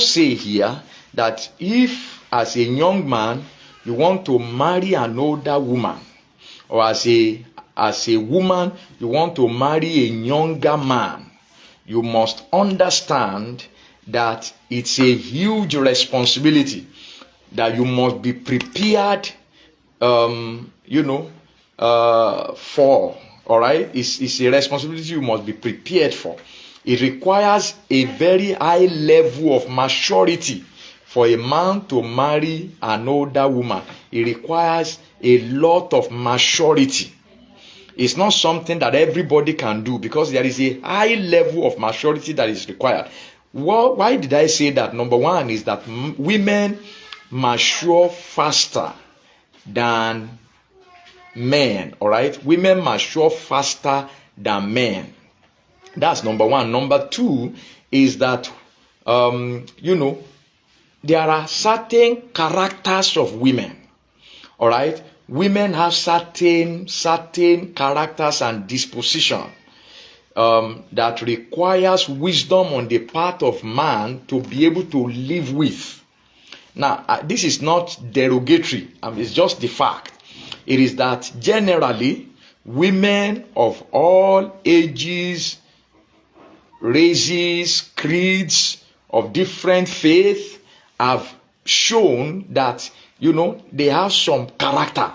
say here that if as a young man you want to marry an older woman, or as a woman you want to marry a younger man, you must understand that it's a huge responsibility that you must be prepared for. All right, it's a responsibility you must be prepared for. It requires a very high level of maturity for a man to marry an older woman. It requires a lot of maturity. It's not something that everybody can do, because there is a high level of maturity that is required. Well, why did I say that? Number one is that women mature faster than men. All right, women mature faster than men. That's number one. Number two is that there are certain characters of women. All right, women have certain characters and disposition that requires wisdom on the part of man to be able to live with. Now, this is not derogatory. It's just the fact. It is that generally women of all ages, races, creeds, of different faith have shown that they have some character.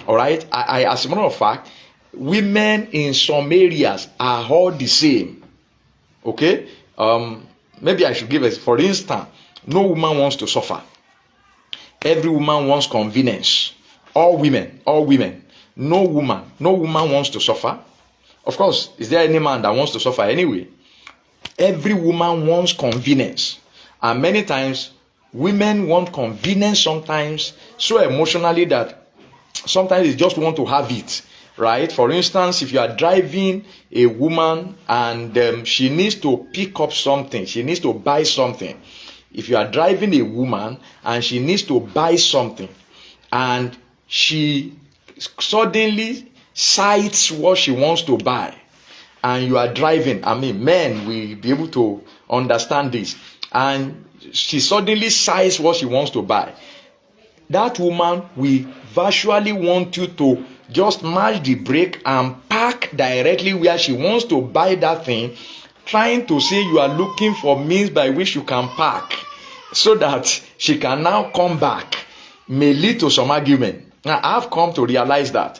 All right, as a matter of fact, women in some areas are all the same. Okay, maybe I should give it. For instance, no woman wants to suffer. Every woman wants convenience. All women. No woman wants to suffer. Of course, is there any man that wants to suffer anyway? Every woman wants convenience, and many times women want convenience sometimes so emotionally that sometimes they just want to have it, right? For instance, if you are driving a woman and she needs to pick up something, she needs to buy something. If you are driving a woman and she needs to buy something, and she suddenly cites what she wants to buy, and you are driving, men will be able to understand this, and she suddenly cites what she wants to buy, that woman will virtually want you to just match the brake and park directly where she wants to buy that thing, trying to say you are looking for means by which you can park so that she can now come back, may lead to some argument. Now, I've come to realize that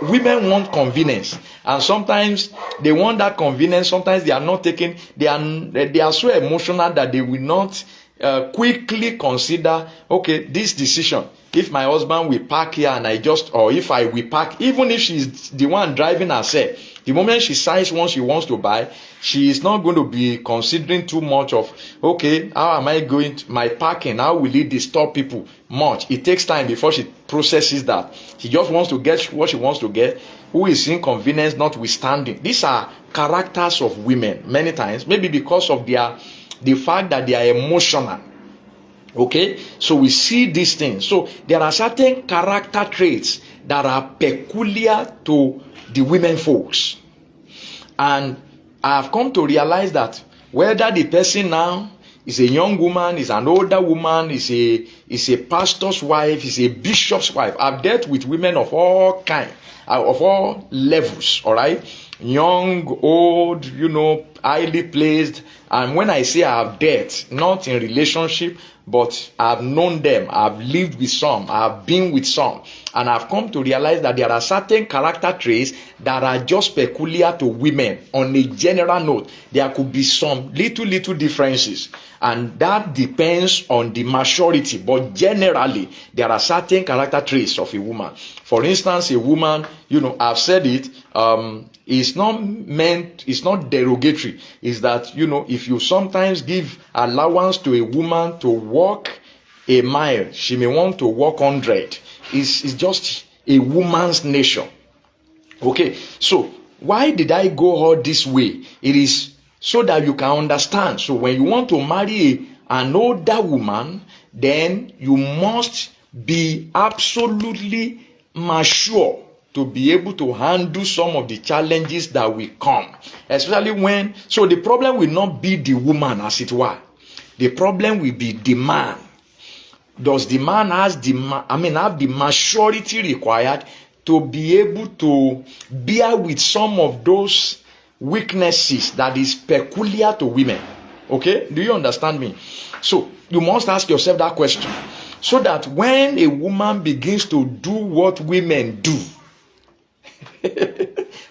women want convenience, and sometimes they want that convenience. Sometimes they are not taking. They are so emotional that they will not quickly consider, okay, this decision. If my husband will park here and or if I will park, even if she's the one driving herself, the moment she decides what she wants to buy, she is not going to be considering too much of, okay, how am I going to my parking? How will it disturb people much? It takes time before she processes that. She just wants to get what she wants to get, who is inconvenienced notwithstanding. These are characters of women many times, maybe because of the fact that they are emotional. Okay, so we see these things. So there are certain character traits that are peculiar to the women folks, and I have come to realize that whether the person now is a young woman, is an older woman, is a pastor's wife, is a bishop's wife. I've dealt with women of all kinds, of all levels. All right, young, old, highly placed. And when I say I have dealt, not in relationship, but I've known them, I've lived with some, I've been with some, and I've come to realize that there are certain character traits that are just peculiar to women. On a general note, there could be some little differences, and that depends on the maturity, but generally, there are certain character traits of a woman. For instance, a woman, I've said it, it's not derogatory, is that, if you sometimes give allowance to a woman to walk a mile, she may want to walk 100. It's just a woman's nature. Okay, so why did I go all this way? It is so that you can understand. So when you want to marry an older woman, then you must be absolutely mature to be able to handle some of the challenges that will come, especially so the problem will not be the woman, as it were. The problem will be the man. Does the man have the maturity required to be able to bear with some of those weaknesses that is peculiar to women? Okay, do you understand me? So you must ask yourself that question, so that when a woman begins to do what women do,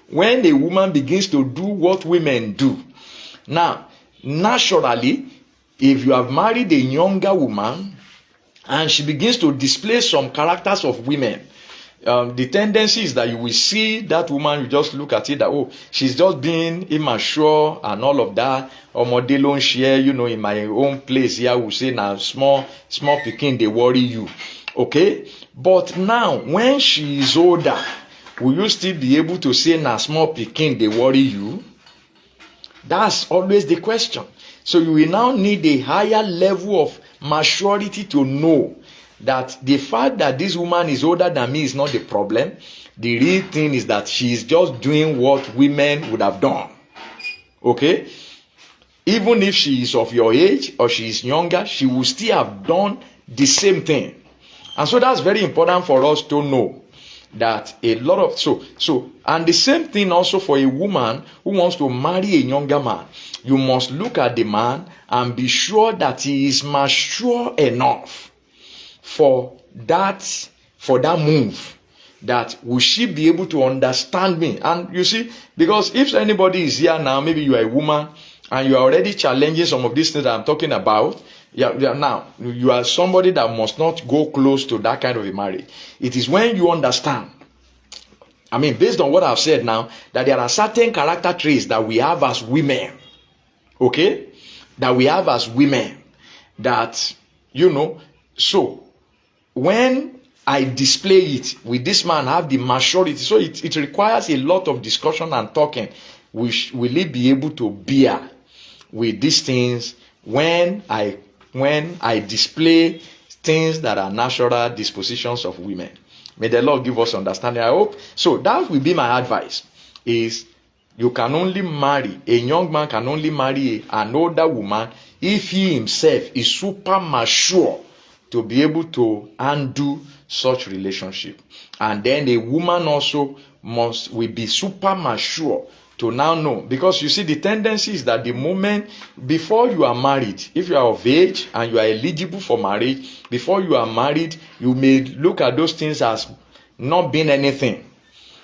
when a woman begins to do what women do, now naturally, if you have married a younger woman and she begins to display some characters of women, the tendency is that you will see that woman, you just look at it that, oh, she's just being immature and all of that. Omode lon share, in my own place here, we say now small pikin, they worry you. Okay? But now, when she is older, will you still be able to say now small pikin, they worry you? That's always the question. So you will now need a higher level of maturity to know that the fact that this woman is older than me is not the problem. The real thing is that she is just doing what women would have done. Okay? Even if she is of your age or she is younger, she will still have done the same thing. And so that's very important for us to know that a lot of and the same thing also for a woman who wants to marry a younger man. You must look at the man and be sure that he is mature enough for that move. That will she be able to understand me? And you see, because if anybody is here now, maybe you are a woman and you are already challenging some of these things that I'm talking about. Now you are somebody that must not go close to that kind of a marriage. It is when you understand, based on what I've said now, that there are certain character traits that we have as women, okay, that we have as women, that, so when I display it with this man, have the maturity, so it requires a lot of discussion and talking. Will he be able to bear with these things when I display things that are natural dispositions of women? May the Lord give us understanding, I hope. So that will be my advice, is you can only marry, a young man can only marry an older woman if he himself is super mature to be able to undo such relationship. And then a woman also will be super mature to now know, because you see the tendency is that the moment before you are married, if you are of age and you are eligible for marriage, before you are married, you may look at those things as not being anything.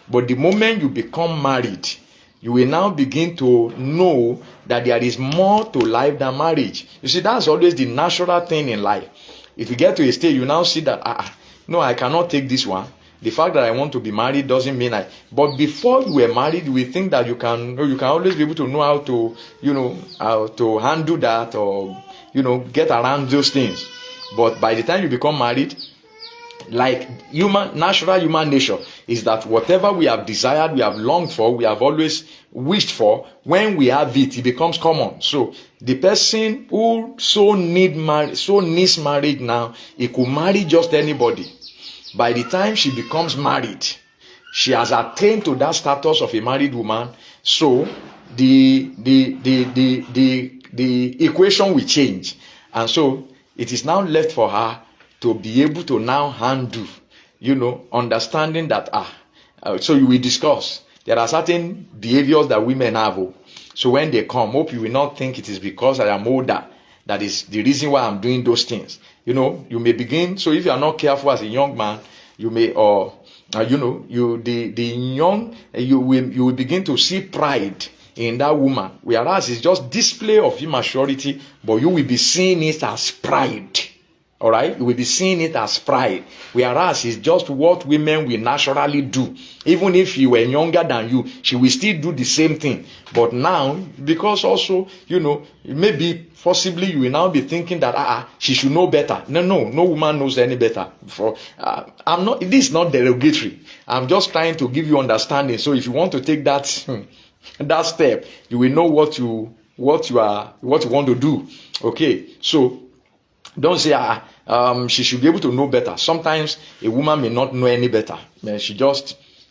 But the moment you become married, you will now begin to know that there is more to life than marriage. You see, that's always the natural thing in life. If you get to a stage, you now see that, no, I cannot take this one. The fact that I want to be married doesn't mean but before you were married, you will think that you can always be able to know how to, how to handle that, or, get around those things. But by the time you become married, like natural human nature is that whatever we have desired, we have longed for, we have always wished for, when we have it, it becomes common. So the person who so needs marriage now, he could marry just anybody. By the time she becomes married, she has attained to that status of a married woman. So the equation will change, and so it is now left for her to be able to now handle, understanding that so you will discuss. There are certain behaviors that women have. So when they come, hope you will not think it is because I am older that is the reason why I'm doing those things. You may begin. So if you are not careful as a young man, you may, you will begin to see pride in that woman, whereas it's just display of immaturity, but you will be seeing it as pride. All right, you will be seeing it as pride, whereas it's just what women will naturally do. Even if she were younger than you, she will still do the same thing. But now, because also, maybe possibly you will now be thinking that she should know better. No woman knows any better. This is not derogatory. I'm just trying to give you understanding. So if you want to take that step, you will know what you want to do. Okay, so don't say she should be able to know better. Sometimes a woman may not know any better.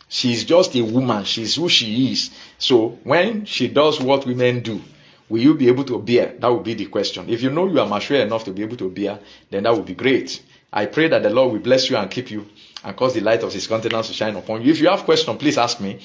She's just a woman. She's who she is. So when she does what women do, will you be able to bear? That would be the question. If you know you are mature enough to be able to bear, then that would be great. I pray that the Lord will bless you and keep you and cause the light of his countenance to shine upon you. If you have questions, please ask me.